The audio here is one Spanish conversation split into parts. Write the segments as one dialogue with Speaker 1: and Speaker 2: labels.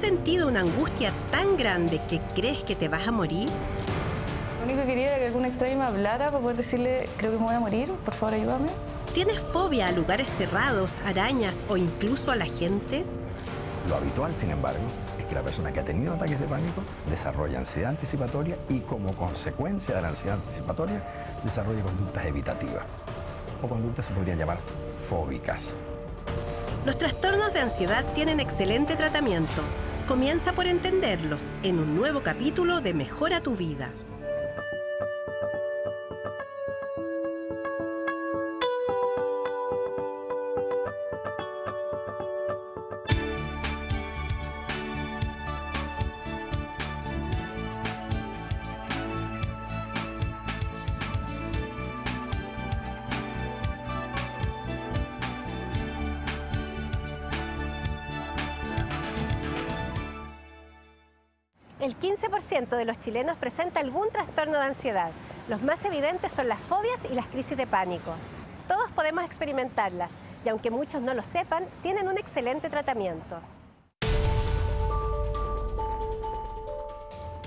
Speaker 1: sentido una angustia tan grande que crees que te vas a morir?
Speaker 2: Lo único que quería era que algún extraño me hablara para poder decirle, creo que me voy a morir, por favor ayúdame.
Speaker 1: ¿Tienes fobia a lugares cerrados, arañas o incluso a la gente?
Speaker 3: Lo habitual, sin embargo, es que la persona que ha tenido ataques de pánico desarrolla ansiedad anticipatoria y, como consecuencia de la ansiedad anticipatoria, desarrolla conductas evitativas. O conductas se podrían llamar fóbicas.
Speaker 1: Los trastornos de ansiedad tienen excelente tratamiento. Comienza por entenderlos en un nuevo capítulo de Mejora tu Vida. El 15% de los chilenos presenta algún trastorno de ansiedad. Los más evidentes son las fobias y las crisis de pánico. Todos podemos experimentarlas y aunque muchos no lo sepan, tienen un excelente tratamiento.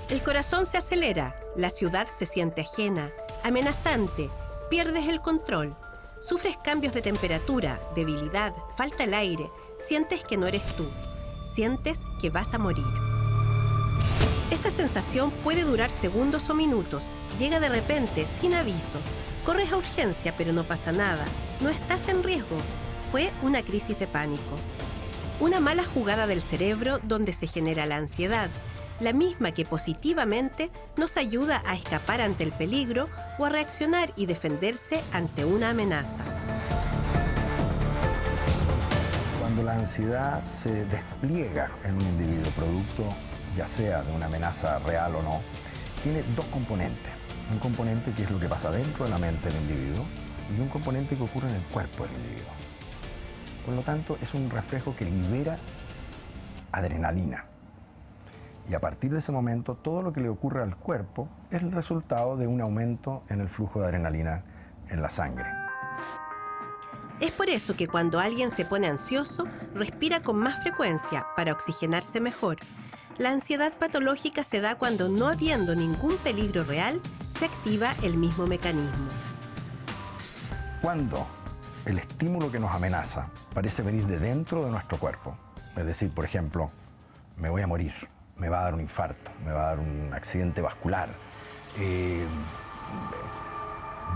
Speaker 1: El corazón se acelera, la ciudad se siente ajena, amenazante, pierdes el control. Sufres cambios de temperatura, debilidad, falta el aire, sientes que no eres tú, sientes que vas a morir. Esta sensación puede durar segundos o minutos, llega de repente, sin aviso. Corres a urgencia, pero no pasa nada. No estás en riesgo. Fue una crisis de pánico. Una mala jugada del cerebro donde se genera la ansiedad, la misma que positivamente nos ayuda a escapar ante el peligro o a reaccionar y defenderse ante una amenaza.
Speaker 3: Cuando la ansiedad se despliega en un individuo producto, ya sea de una amenaza real o no, tiene dos componentes. Un componente que es lo que pasa dentro de la mente del individuo y un componente que ocurre en el cuerpo del individuo. Por lo tanto, es un reflejo que libera adrenalina. Y a partir de ese momento, todo lo que le ocurre al cuerpo es el resultado de un aumento en el flujo de adrenalina en la sangre.
Speaker 1: Es por eso que cuando alguien se pone ansioso, respira con más frecuencia para oxigenarse mejor. La ansiedad patológica se da cuando, no habiendo ningún peligro real, se activa el mismo mecanismo.
Speaker 3: Cuando el estímulo que nos amenaza parece venir de dentro de nuestro cuerpo, es decir, por ejemplo, me voy a morir, me va a dar un infarto, me va a dar un accidente vascular,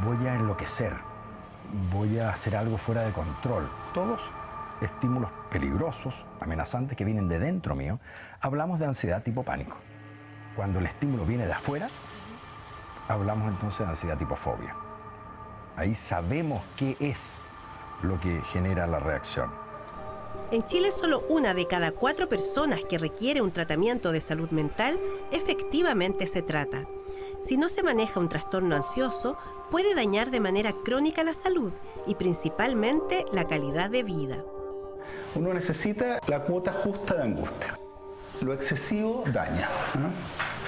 Speaker 3: voy a enloquecer, voy a hacer algo fuera de control, todos estímulos peligrosos, amenazantes que vienen de dentro mío, hablamos de ansiedad tipo pánico. Cuando el estímulo viene de afuera, hablamos entonces de ansiedad tipo fobia. Ahí sabemos qué es lo que genera la reacción.
Speaker 1: En Chile, solo 1 de cada 4 personas que requiere un tratamiento de salud mental efectivamente se trata. Si no se maneja un trastorno ansioso, puede dañar de manera crónica la salud y principalmente la calidad de vida.
Speaker 4: Uno necesita la cuota justa de angustia. Lo excesivo daña, ¿no?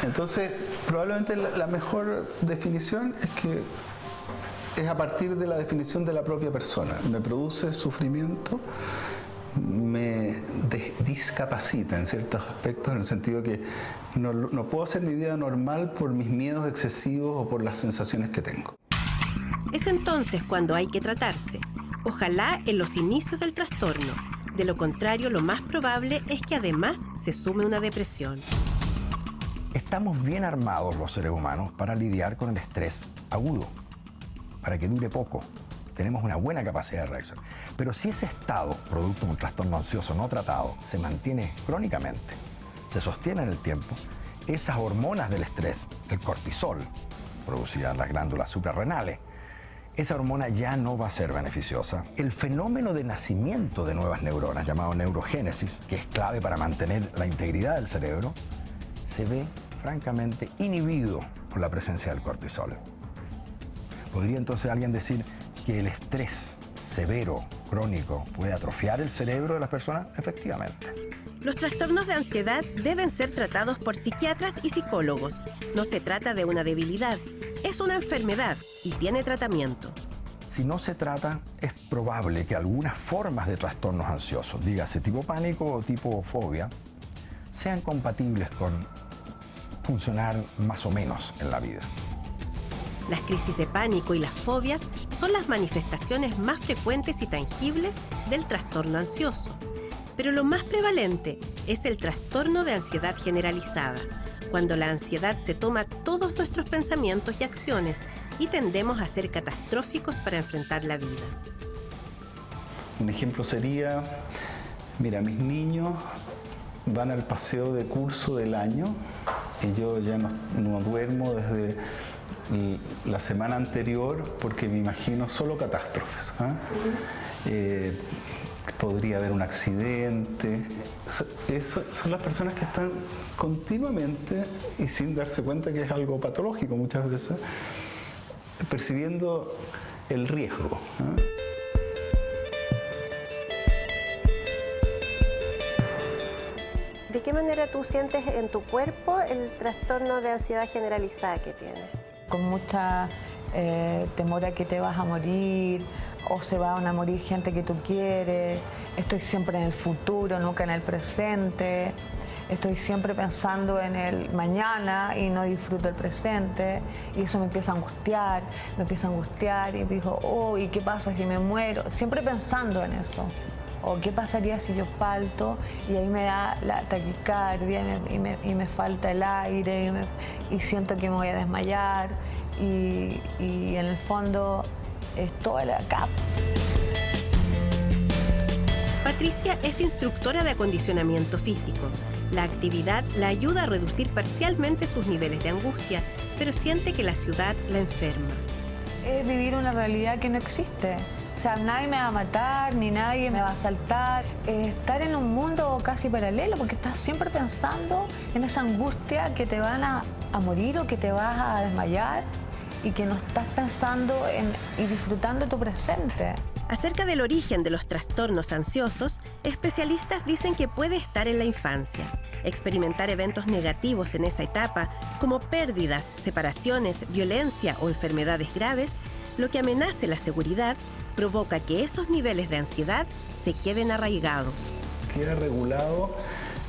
Speaker 4: Entonces, probablemente la mejor definición es que es a partir de la definición de la propia persona. Me produce sufrimiento, me discapacita en ciertos aspectos, en el sentido que no puedo hacer mi vida normal por mis miedos excesivos o por las sensaciones que tengo.
Speaker 1: Es entonces cuando hay que tratarse. Ojalá en los inicios del trastorno. De lo contrario, lo más probable es que además se sume una depresión.
Speaker 3: Estamos bien armados los seres humanos para lidiar con el estrés agudo, para que dure poco. Tenemos una buena capacidad de reacción. Pero si ese estado, producto de un trastorno ansioso no tratado, se mantiene crónicamente, se sostiene en el tiempo, esas hormonas del estrés, el cortisol, producida en las glándulas suprarrenales, esa hormona ya no va a ser beneficiosa. El fenómeno de nacimiento de nuevas neuronas, llamado neurogénesis, que es clave para mantener la integridad del cerebro, se ve francamente inhibido por la presencia del cortisol. ¿Podría entonces alguien decir que el estrés severo, crónico, puede atrofiar el cerebro de las personas? Efectivamente.
Speaker 1: Los trastornos de ansiedad deben ser tratados por psiquiatras y psicólogos. No se trata de una debilidad, es una enfermedad y tiene tratamiento.
Speaker 3: Si no se trata, es probable que algunas formas de trastornos ansiosos, dígase tipo pánico o tipo fobia, sean compatibles con funcionar más o menos en la vida.
Speaker 1: Las crisis de pánico y las fobias son las manifestaciones más frecuentes y tangibles del trastorno ansioso. Pero lo más prevalente es el trastorno de ansiedad generalizada, cuando la ansiedad se toma todos nuestros pensamientos y acciones y tendemos a ser catastróficos para enfrentar la vida.
Speaker 4: Un ejemplo sería, mira, mis niños van al paseo de curso del año y yo ya no duermo desde la semana anterior porque me imagino solo catástrofes. Podría haber un accidente. Son las personas que están continuamente y sin darse cuenta que es algo patológico muchas veces, percibiendo el riesgo.
Speaker 1: ¿De qué manera tú sientes en tu cuerpo el trastorno de ansiedad generalizada que tienes?
Speaker 5: Con mucha temor a que te vas a morir o se van a morir gente que tú quieres. Estoy siempre en el futuro, nunca en el presente. Estoy siempre pensando en el mañana y no disfruto el presente. Y eso me empieza a angustiar y digo, oh, ¿y qué pasa si me muero? Siempre pensando en eso. O qué pasaría si yo falto, y ahí me da la taquicardia y me falta el aire y siento que me voy a desmayar y en el fondo es todo el acá.
Speaker 1: Patricia es instructora de acondicionamiento físico. La actividad la ayuda a reducir parcialmente sus niveles de angustia, pero siente que la ciudad la enferma.
Speaker 5: Es vivir una realidad que no existe. O sea, nadie me va a matar, ni nadie me va a asaltar. Estar en un mundo casi paralelo, porque estás siempre pensando en esa angustia que te van a morir o que te vas a desmayar y que no estás pensando y disfrutando tu presente.
Speaker 1: Acerca del origen de los trastornos ansiosos, especialistas dicen que puede estar en la infancia. Experimentar eventos negativos en esa etapa, como pérdidas, separaciones, violencia o enfermedades graves, lo que amenace la seguridad, provoca que esos niveles de ansiedad se queden arraigados.
Speaker 4: Queda regulado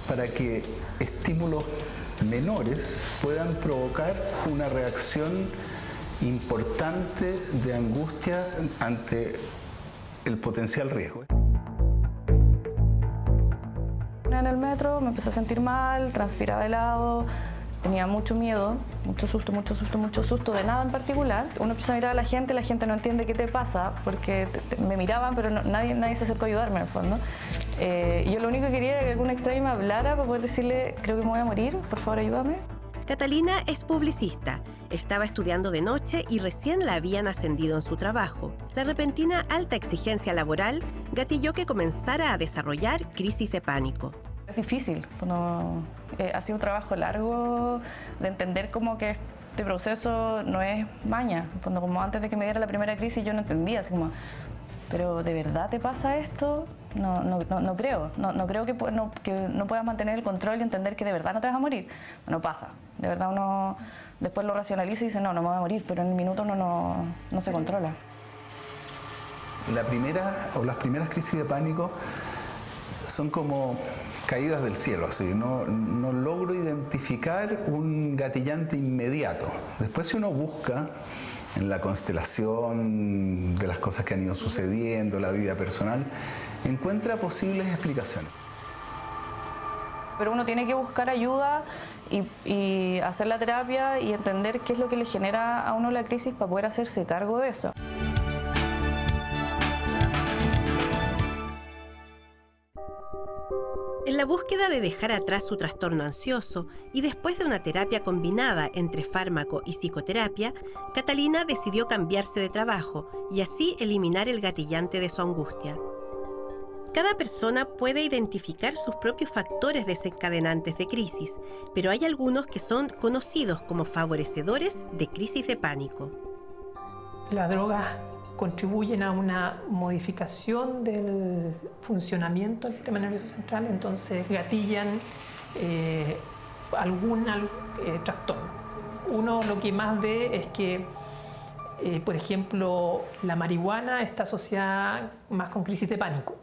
Speaker 4: para que estímulos menores puedan provocar una reacción importante de angustia ante el potencial riesgo.
Speaker 2: En el metro me empecé a sentir mal, transpiraba helado, tenía mucho miedo, mucho susto de nada en particular. Uno empieza a mirar a la gente no entiende qué te pasa, porque me miraban, pero nadie se acercó a ayudarme en el fondo. Yo lo único que quería era que algún extraño me hablara para poder decirle, creo que me voy a morir, por favor ayúdame.
Speaker 1: Catalina es publicista. Estaba estudiando de noche y recién la habían ascendido en su trabajo. La repentina alta exigencia laboral gatilló que comenzara a desarrollar crisis de pánico.
Speaker 2: Es difícil, ha sido un trabajo largo de entender como que este proceso no es maña. Cuando como antes de que me diera la primera crisis yo no entendía, así como, ¿pero de verdad te pasa esto? No creo. No creo que no puedas mantener el control y entender que de verdad no te vas a morir. No pasa. De verdad uno después lo racionaliza y dice, no me voy a morir, pero en el minuto uno no se controla.
Speaker 4: La primera o las primeras crisis de pánico son como caídas del cielo, así. No logro identificar un gatillante inmediato. Después si uno busca en la constelación de las cosas que han ido sucediendo, la vida personal, encuentra posibles explicaciones.
Speaker 2: Pero uno tiene que buscar ayuda y hacer la terapia y entender qué es lo que le genera a uno la crisis para poder hacerse cargo de eso.
Speaker 1: En la búsqueda de dejar atrás su trastorno ansioso y después de una terapia combinada entre fármaco y psicoterapia, Catalina decidió cambiarse de trabajo y así eliminar el gatillante de su angustia. Cada persona puede identificar sus propios factores desencadenantes de crisis, pero hay algunos que son conocidos como favorecedores de crisis de pánico.
Speaker 6: Las drogas contribuyen a una modificación del funcionamiento del sistema nervioso central, entonces gatillan algún trastorno. Uno lo que más ve es que, por ejemplo, la marihuana está asociada más con crisis de pánico.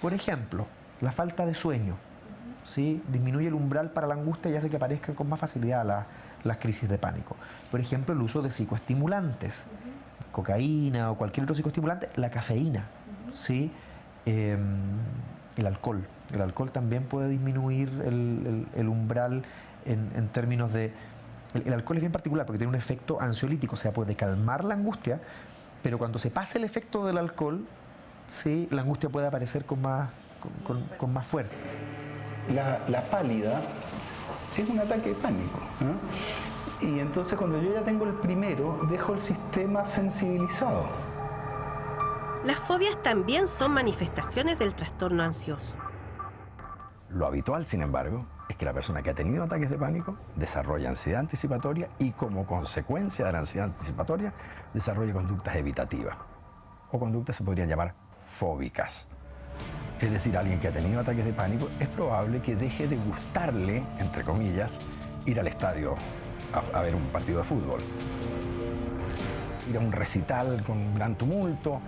Speaker 3: Por ejemplo,
Speaker 7: la falta de sueño, ¿sí? Disminuye el umbral para la angustia y hace que aparezcan con más facilidad las crisis de pánico. Por ejemplo, el uso de psicoestimulantes, cocaína o cualquier otro psicoestimulante, la cafeína, ¿sí? El alcohol. El alcohol también puede disminuir el umbral en términos de... El alcohol es bien particular porque tiene un efecto ansiolítico, o sea, puede calmar la angustia, pero cuando se pasa el efecto del alcohol, sí, la angustia puede aparecer con más fuerza.
Speaker 4: La pálida es un ataque de pánico, ¿no? Y entonces cuando yo ya tengo el primero, dejo el sistema sensibilizado.
Speaker 1: Las fobias también son manifestaciones del trastorno ansioso.
Speaker 3: Lo habitual, sin embargo, es que la persona que ha tenido ataques de pánico desarrolla ansiedad anticipatoria y como consecuencia de la ansiedad anticipatoria desarrolla conductas evitativas o conductas se podrían llamar fóbicas. Es decir, alguien que ha tenido ataques de pánico es probable que deje de gustarle, entre comillas, ir al estadio a ver un partido de fútbol, ir a un recital con gran tumulto.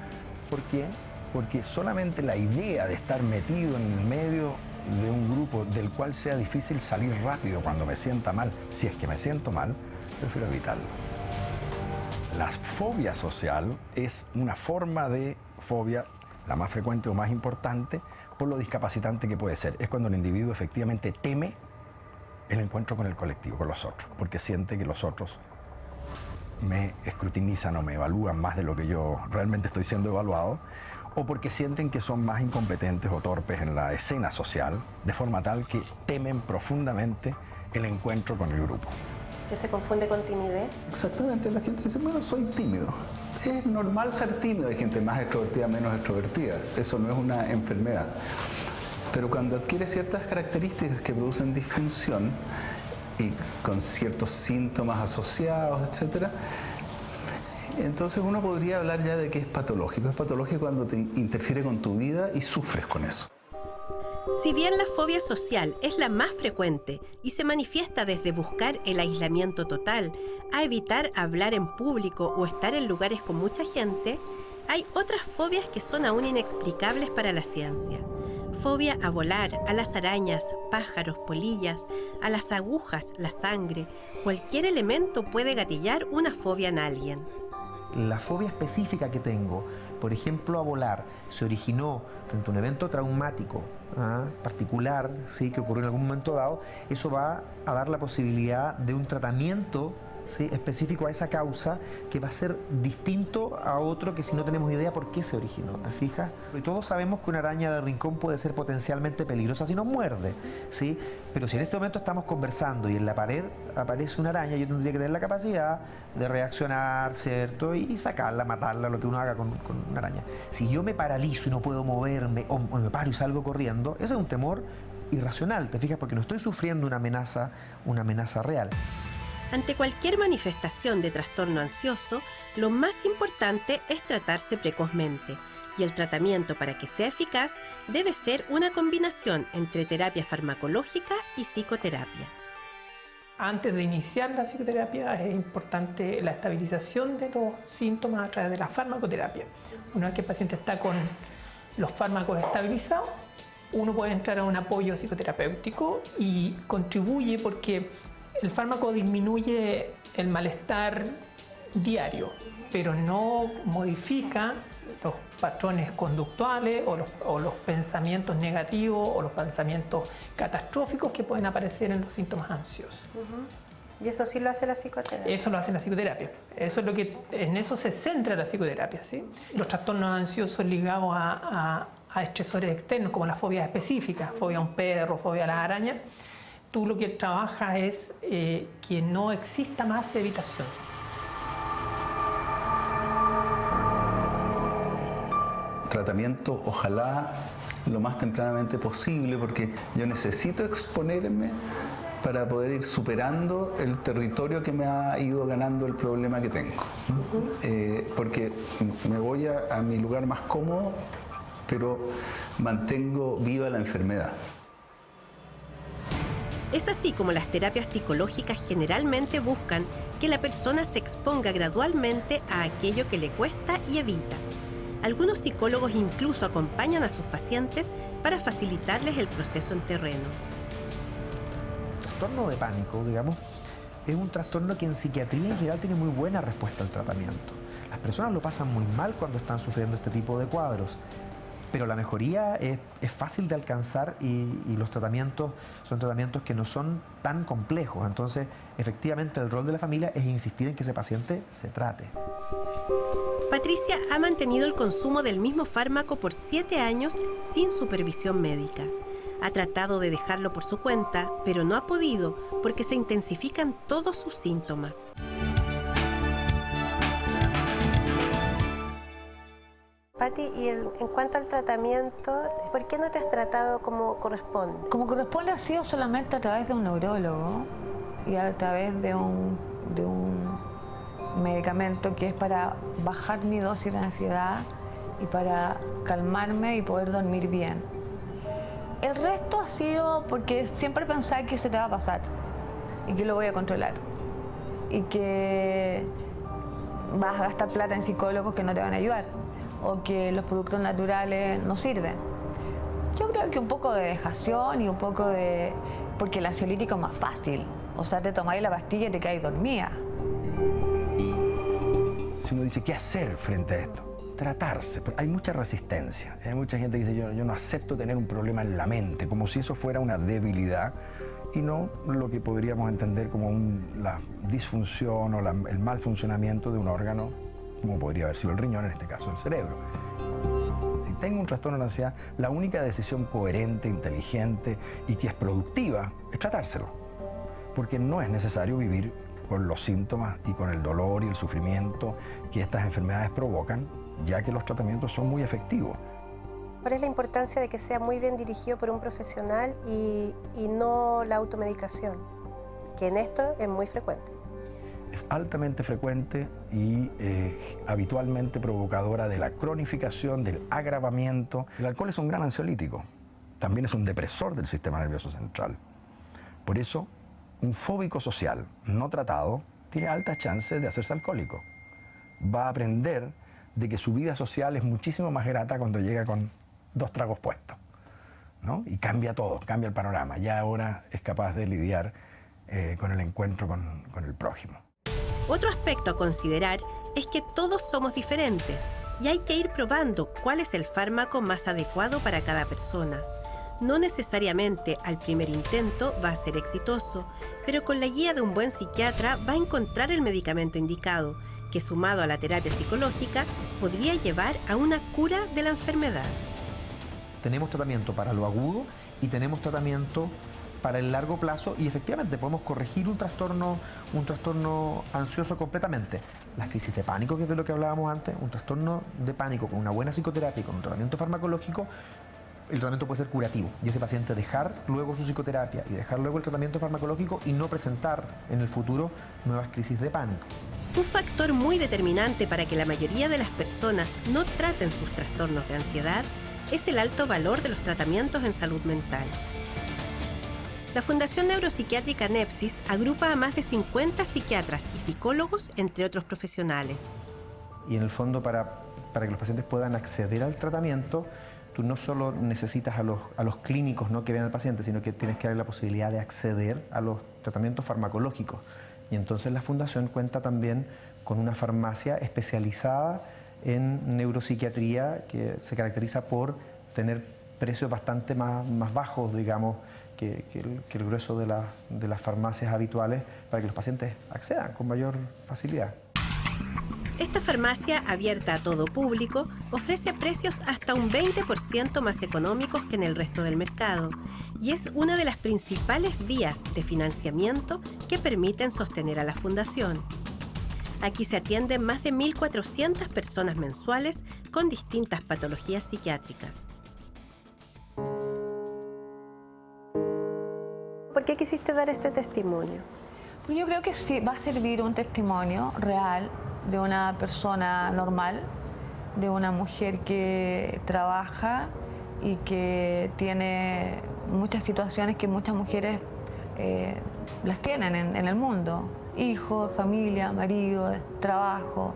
Speaker 3: ¿Por qué? Porque solamente la idea de estar metido en el medio de un grupo del cual sea difícil salir rápido cuando me sienta mal, si es que me siento mal, prefiero evitarlo. La fobia social es una forma de fobia, la más frecuente o más importante, por lo discapacitante que puede ser. Es cuando el individuo efectivamente teme el encuentro con el colectivo, con los otros, porque siente que los otros me escrutinizan o me evalúan más de lo que yo realmente estoy siendo evaluado, o porque sienten que son más incompetentes o torpes en la escena social, de forma tal que temen profundamente el encuentro con el grupo.
Speaker 1: ¿Que se confunde con timidez?
Speaker 4: Exactamente, la gente dice, bueno, soy tímido. Es normal ser tímido, hay gente más extrovertida, menos extrovertida. Eso no es una enfermedad. Pero cuando adquiere ciertas características que producen disfunción y con ciertos síntomas asociados, etc., entonces uno podría hablar ya de que es patológico. Es patológico cuando te interfiere con tu vida y sufres con eso.
Speaker 1: Si bien la fobia social es la más frecuente y se manifiesta desde buscar el aislamiento total a evitar hablar en público o estar en lugares con mucha gente, hay otras fobias que son aún inexplicables para la ciencia. Fobia a volar, a las arañas, pájaros, polillas, a las agujas, la sangre. Cualquier elemento puede gatillar una fobia en alguien.
Speaker 7: La fobia específica que tengo, por ejemplo, a volar, se originó frente a un evento traumático particular, ¿sí?, que ocurrió en algún momento dado. Eso va a dar la posibilidad de un tratamiento, ¿sí?, específico a esa causa, que va a ser distinto a otro que si no tenemos idea por qué se originó, ¿te fijas? Y todos sabemos que una araña de rincón puede ser potencialmente peligrosa si nos muerde, ¿sí? Pero si en este momento estamos conversando y en la pared aparece una araña, yo tendría que tener la capacidad de reaccionar, ¿cierto? Y sacarla, matarla, lo que uno haga con una araña. Si yo me paralizo y no puedo moverme, o me paro y salgo corriendo, eso es un temor irracional, ¿te fijas? Porque no estoy sufriendo una amenaza real.
Speaker 1: Ante cualquier manifestación de trastorno ansioso, lo más importante es tratarse precozmente, y el tratamiento para que sea eficaz debe ser una combinación entre terapia farmacológica y psicoterapia.
Speaker 6: Antes de iniciar la psicoterapia es importante la estabilización de los síntomas a través de la farmacoterapia. Una vez que el paciente está con los fármacos estabilizados, uno puede entrar a un apoyo psicoterapéutico y contribuye porque el fármaco disminuye el malestar diario, pero no modifica los patrones conductuales o los pensamientos negativos o los pensamientos catastróficos que pueden aparecer en los síntomas ansiosos.
Speaker 1: ¿Y eso sí lo hace la psicoterapia?
Speaker 6: Eso lo hace la psicoterapia. Eso es en eso se centra la psicoterapia, ¿sí? Los trastornos ansiosos ligados a estresores externos, como las fobias específicas, fobia a un perro, fobia a las arañas, tú lo que trabajas es que no exista más evitación.
Speaker 4: Tratamiento, ojalá lo más tempranamente posible, porque yo necesito exponerme para poder ir superando el territorio que me ha ido ganando el problema que tengo. Porque me voy a mi lugar más cómodo, pero mantengo viva la enfermedad.
Speaker 1: Es así como las terapias psicológicas generalmente buscan que la persona se exponga gradualmente a aquello que le cuesta y evita. Algunos psicólogos incluso acompañan a sus pacientes para facilitarles el proceso en terreno.
Speaker 7: El trastorno de pánico, digamos, es un trastorno que en psiquiatría en general tiene muy buena respuesta al tratamiento. Las personas lo pasan muy mal cuando están sufriendo este tipo de cuadros, pero la mejoría es fácil de alcanzar y los tratamientos son tratamientos que no son tan complejos. Entonces, efectivamente, el rol de la familia es insistir en que ese paciente se trate.
Speaker 1: Patricia ha mantenido el consumo del mismo fármaco por 7 años sin supervisión médica. Ha tratado de dejarlo por su cuenta, pero no ha podido porque se intensifican todos sus síntomas.
Speaker 8: Pati, y en cuanto al tratamiento, ¿por qué no te has tratado como corresponde?
Speaker 5: Como corresponde ha sido solamente a través de un neurólogo y a través de un medicamento que es para bajar mi dosis de ansiedad y para calmarme y poder dormir bien. El resto ha sido porque siempre pensaba que se te va a pasar y que lo voy a controlar y que vas a gastar plata en psicólogos que no te van a ayudar o que los productos naturales no sirven. Yo creo que un poco de dejación y un poco de... porque el ansiolítico es más fácil. O sea, te tomáis la pastilla y te quedáis dormida.
Speaker 3: Si uno dice, ¿qué hacer frente a esto? Tratarse. Hay mucha resistencia. Hay mucha gente que dice, yo no acepto tener un problema en la mente, como si eso fuera una debilidad y no lo que podríamos entender como la disfunción o el mal funcionamiento de un órgano, como podría haber sido el riñón, en este caso el cerebro. Si tengo un trastorno de ansiedad, la única decisión coherente, inteligente y que es productiva es tratárselo. Porque no es necesario vivir con los síntomas y con el dolor y el sufrimiento que estas enfermedades provocan, ya que los tratamientos son muy efectivos.
Speaker 8: ¿Cuál es la importancia de que sea muy bien dirigido por un profesional y no la automedicación? Que en esto es muy frecuente.
Speaker 3: Es altamente frecuente y habitualmente provocadora de la cronificación, del agravamiento. El alcohol es un gran ansiolítico, también es un depresor del sistema nervioso central. Por eso, un fóbico social no tratado tiene altas chances de hacerse alcohólico. Va a aprender de que su vida social es muchísimo más grata cuando llega con 2 tragos puestos, ¿no? Y cambia todo, cambia el panorama. Ya ahora es capaz de lidiar con el encuentro con el prójimo.
Speaker 1: Otro aspecto a considerar es que todos somos diferentes y hay que ir probando cuál es el fármaco más adecuado para cada persona. No necesariamente al primer intento va a ser exitoso, pero con la guía de un buen psiquiatra va a encontrar el medicamento indicado, que sumado a la terapia psicológica podría llevar a una cura de la enfermedad.
Speaker 7: Tenemos tratamiento para lo agudo y tenemos tratamiento para el largo plazo y efectivamente podemos corregir un trastorno ansioso completamente. Las crisis de pánico, que es de lo que hablábamos antes, un trastorno de pánico con una buena psicoterapia y con un tratamiento farmacológico, el tratamiento puede ser curativo y ese paciente dejar luego su psicoterapia y dejar luego el tratamiento farmacológico y no presentar en el futuro nuevas crisis de pánico.
Speaker 1: Un factor muy determinante para que la mayoría de las personas no traten sus trastornos de ansiedad es el alto valor de los tratamientos en salud mental. La Fundación Neuropsiquiátrica Nepsis agrupa a más de 50 psiquiatras y psicólogos, entre otros profesionales.
Speaker 7: Y en el fondo, para que los pacientes puedan acceder al tratamiento, tú no solo necesitas a los clínicos, ¿no?, que vean al paciente, sino que tienes que darle la posibilidad de acceder a los tratamientos farmacológicos. Y entonces la Fundación cuenta también con una farmacia especializada en neuropsiquiatría que se caracteriza por tener precios bastante más bajos, digamos, que el grueso de las farmacias habituales, para que los pacientes accedan con mayor facilidad.
Speaker 1: Esta farmacia, abierta a todo público, ofrece precios hasta un 20% más económicos que en el resto del mercado y es una de las principales vías de financiamiento que permiten sostener a la Fundación. Aquí se atienden más de 1.400 personas mensuales con distintas patologías psiquiátricas.
Speaker 8: ¿Por qué quisiste dar este testimonio?
Speaker 5: Pues yo creo que sí, va a servir un testimonio real de una persona normal, de una mujer que trabaja y que tiene muchas situaciones que muchas mujeres las tienen en el mundo. Hijos, familia, marido, trabajo,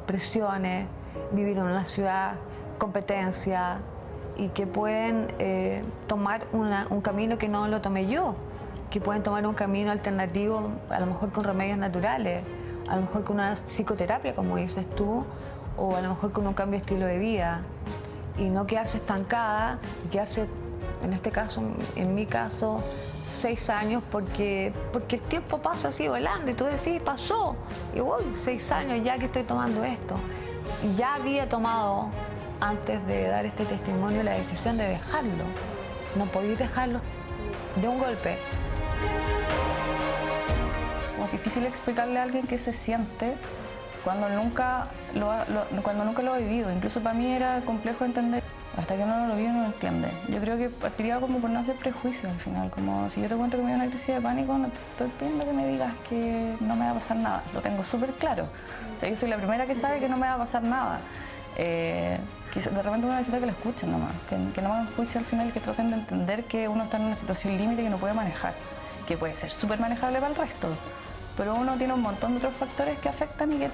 Speaker 5: presiones, vivir en una ciudad competencia y que pueden tomar un camino que no lo tomé yo, que pueden tomar un camino alternativo, a lo mejor con remedios naturales, a lo mejor con una psicoterapia, como dices tú, o a lo mejor con un cambio de estilo de vida, y no quedarse estancada, quedarse, en este caso, en mi caso, 6 años, porque el tiempo pasa así volando, y tú decís, pasó, y voy 6 años ya que estoy tomando esto. Y ya había tomado, antes de dar este testimonio, la decisión de dejarlo. No podía dejarlo de un golpe.
Speaker 2: Es difícil explicarle a alguien qué se siente cuando nunca lo ha vivido. Incluso para mí era complejo entender. Hasta que uno no lo vive, no lo entiende. Yo creo que partiría como por no hacer prejuicios al final. Como si yo te cuento que me dio una crisis de pánico, no te estoy pidiendo que me digas que no me va a pasar nada. Lo tengo súper claro. O sea, yo soy la primera que sabe que no me va a pasar nada. De repente uno necesita que lo escuchen nomás. Que no hagan juicio al final y que traten de entender que uno está en una situación límite que no puede manejar. Que puede ser súper manejable para el resto. Pero uno tiene un montón de otros factores que afectan y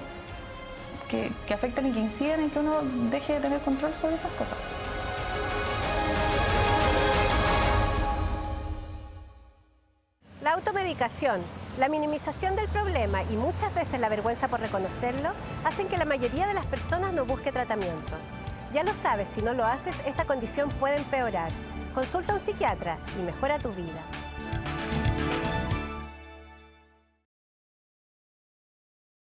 Speaker 2: que afectan y que inciden en que uno deje de tener control sobre esas cosas.
Speaker 8: La automedicación, la minimización del problema y muchas veces la vergüenza por reconocerlo hacen que la mayoría de las personas no busque tratamiento. Ya lo sabes, si no lo haces, esta condición puede empeorar. Consulta a un psiquiatra y mejora tu vida.